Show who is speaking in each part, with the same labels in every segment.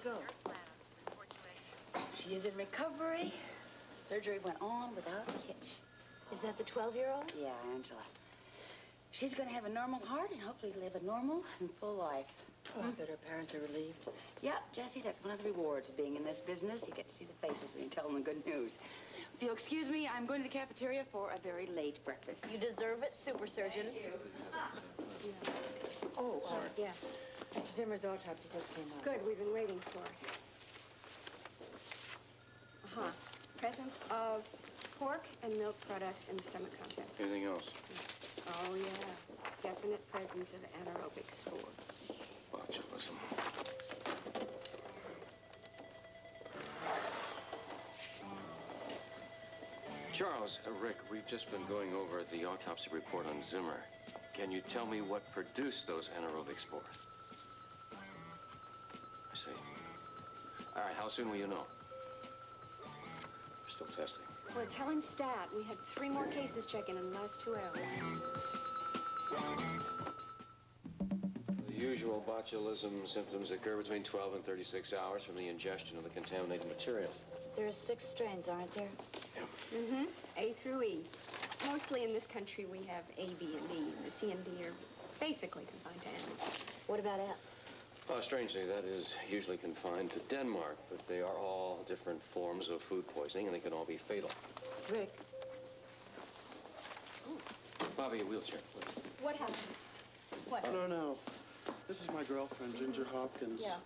Speaker 1: go? She is in recovery. Surgery went on without a hitch.
Speaker 2: Is that the 12-year-old?
Speaker 1: Yeah, Angela. She's going to have a normal heart and hopefully live a normal and full life.
Speaker 3: Oh, I bet her parents are relieved.
Speaker 1: Yeah, Jessie, that's one of the rewards of being in this business. You get to see the faces when you tell them the good news. If you'll excuse me, I'm going to the cafeteria for a very late breakfast.
Speaker 2: You deserve it, super surgeon.
Speaker 1: Thank you.
Speaker 3: Oh, yeah. Dr. Zimmer's autopsy just came out.
Speaker 4: Good, we've been waiting for it. Presence of pork and milk products in the stomach contents.
Speaker 5: Anything else?
Speaker 4: Oh, yeah. Definite presence of anaerobic spores.
Speaker 5: Botulism. Charles, Rick, we've just been going over the autopsy report on Zimmer. Can you tell me what produced those anaerobic spores? I see. All right, how soon will you know? We're still testing.
Speaker 4: Well, tell him stat. We had 3 more cases check in the last 2 hours.
Speaker 5: The usual botulism symptoms occur between 12 and 36 hours from the ingestion of the contaminated material.
Speaker 2: There are 6 strains, aren't there?
Speaker 5: Yeah.
Speaker 4: Mm-hmm. A through E. Mostly in this country, we have A, B, and D. The C and D are basically confined to animals.
Speaker 2: What about F?
Speaker 5: Oh, strangely, that is usually confined to Denmark, but they are all different forms of food poisoning, and they can all be fatal.
Speaker 3: Rick.
Speaker 5: Bobbie, a wheelchair, please.
Speaker 4: What happened? What?
Speaker 6: Oh, no. This is my girlfriend, Ginger Hopkins.
Speaker 4: Yeah.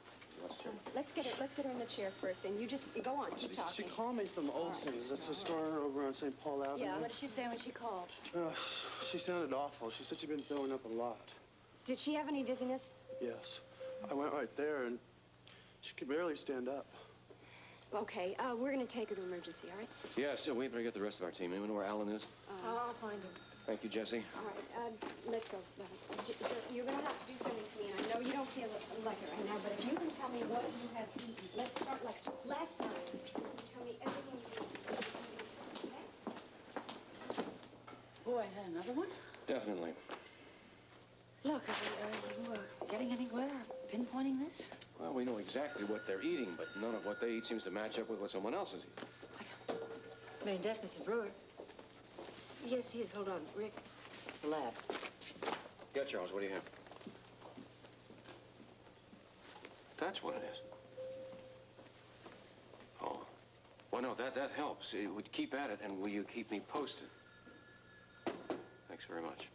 Speaker 4: Let's get her in the chair first, and you just go on, keep talking.
Speaker 6: She called me from Olson's. That's a store over on St. Paul Avenue.
Speaker 4: Yeah, what did she say when she called?
Speaker 6: She sounded awful. She said she'd been throwing up a lot.
Speaker 4: Did she have any dizziness?
Speaker 6: Yes. I went right there, and she could barely stand up.
Speaker 4: Okay, we're going to take her to emergency, all right?
Speaker 5: Yeah, so we better get the rest of our team. Anyone know where Alan is?
Speaker 3: I'll find him.
Speaker 5: Thank you, Jessie.
Speaker 4: All right, let's go. You're going to have to do something for me, and I know you don't feel like it right now, but if you can tell me what you have eaten. Let's start like last night. You tell me everything you eat. Okay?
Speaker 1: Boy, is that another one?
Speaker 5: Definitely.
Speaker 1: Look, are you getting anywhere pinpointing this?
Speaker 5: Well, we know exactly what they're eating, but none of what they eat seems to match up with what someone else is eating.
Speaker 3: Maybe that's Mrs. Brewer. Yes, he is. Hold on. Rick.
Speaker 1: The lab.
Speaker 5: Yeah, Charles, what do you have? That's what it is. Oh. Well, no, that helps. Would keep at it, and will you keep me posted? Thanks very much.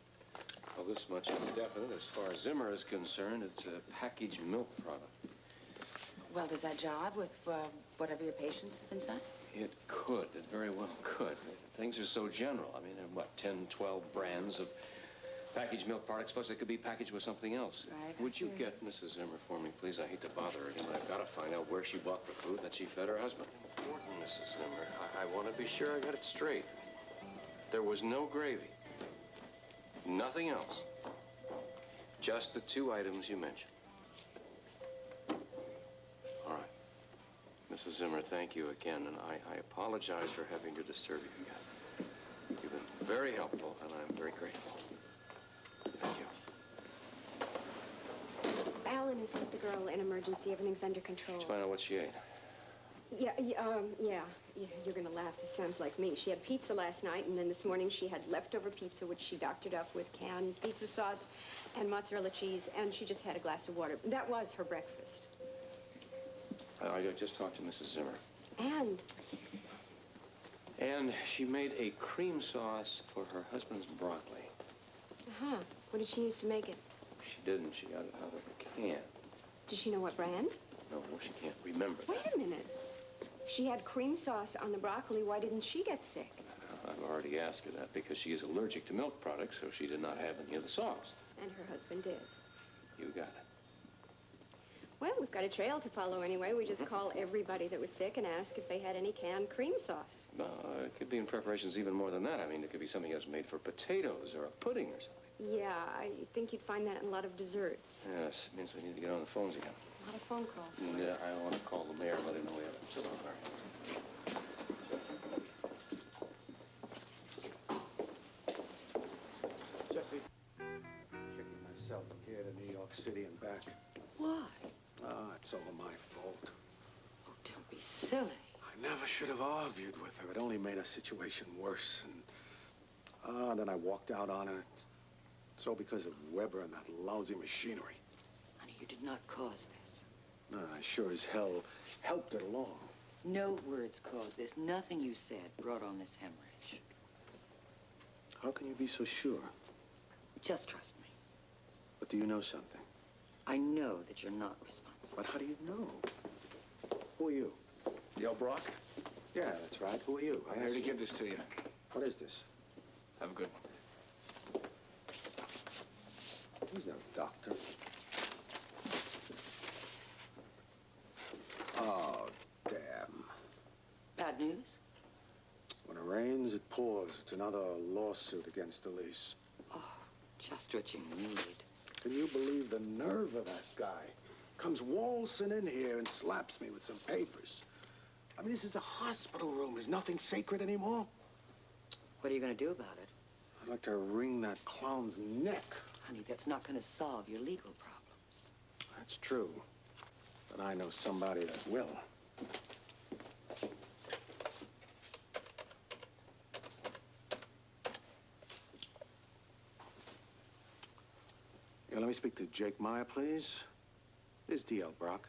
Speaker 5: Well, this much is definite. As far as Zimmer is concerned, it's a packaged milk product.
Speaker 1: Well, does that jive with whatever your patients have been saying?
Speaker 5: It could. It very well could. Things are so general. I mean, there are, what, 10, 12 brands of packaged milk products, plus it could be packaged with something else.
Speaker 1: Right.
Speaker 5: Would you get Mrs. Zimmer for me, please? I hate to bother her again, but I've got to find out where she bought the food that she fed her husband. Important, Mrs. Zimmer. I want to be sure I got it straight. There was no gravy. Nothing else. Just the 2 items you mentioned. All right. Mrs. Zimmer, thank you again, and I apologize for having to disturb you again. You've been very helpful, and I'm very grateful. Thank you.
Speaker 4: Alan is with the girl in emergency. Everything's under control.
Speaker 5: Let's find out what she ate.
Speaker 4: Yeah, you're going to laugh. This sounds like me. She had pizza last night, and then this morning she had leftover pizza, which she doctored up with canned pizza sauce and mozzarella cheese, and she just had a glass of water. That was her breakfast.
Speaker 5: I just talked to Mrs. Zimmer.
Speaker 4: And
Speaker 5: she made a cream sauce for her husband's broccoli.
Speaker 4: Uh-huh. What did she use to make it?
Speaker 5: She didn't. She got it out of a can.
Speaker 4: Does she know what brand?
Speaker 5: No, she can't remember
Speaker 4: Wait a minute. She had cream sauce on the broccoli. Why didn't she get sick?
Speaker 5: I've already asked her that because she is allergic to milk products, so she did not have any of the sauce.
Speaker 4: And her husband did.
Speaker 5: You got it.
Speaker 4: Well, we've got a trail to follow anyway. We just call everybody that was sick and ask if they had any canned cream sauce.
Speaker 5: It could be in preparations even more than that. I mean, it could be something that's made for potatoes or a pudding or something.
Speaker 4: Yeah, I think you'd find that in a lot of desserts.
Speaker 5: Yes, it means we need to get on the phones again.
Speaker 4: A lot of phone calls.
Speaker 5: Yeah, I want to call the mayor and let him know we have it. So long, Mary.
Speaker 6: Jesse. Checking myself from here to New York City and back.
Speaker 1: Why?
Speaker 7: Ah, it's all my fault.
Speaker 1: Oh, don't be silly.
Speaker 7: I never should have argued with her. It only made our situation worse. And then I walked out on her. It's all because of Weber and that lousy machinery.
Speaker 1: Honey, you did not cause this.
Speaker 7: No, I sure as hell helped it along.
Speaker 1: No words caused this. Nothing you said brought on this hemorrhage.
Speaker 7: How can you be so sure?
Speaker 1: Just trust me.
Speaker 7: But do you know something?
Speaker 1: I know that you're not responsible.
Speaker 7: But how do you know? Who are you?
Speaker 8: The old Brock?
Speaker 7: Yeah, that's right. Who are you?
Speaker 8: I'm here to give this to you.
Speaker 7: What is this?
Speaker 8: Have a good one.
Speaker 7: He's no doctor. Oh, damn.
Speaker 1: Bad news?
Speaker 7: When it rains, it pours. It's another lawsuit against Elise.
Speaker 1: Oh, just what you need.
Speaker 7: Can you believe the nerve of that guy? Comes waltzing in here and slaps me with some papers. I mean, this is a hospital room. Is nothing sacred anymore?
Speaker 1: What are you going to do about it?
Speaker 7: I'd like to wring that clown's neck.
Speaker 1: Honey, that's not going to solve your legal problems.
Speaker 7: That's true. But I know somebody that will. Yeah, let me speak to Jake Meyer, please. This is D.L. Brock.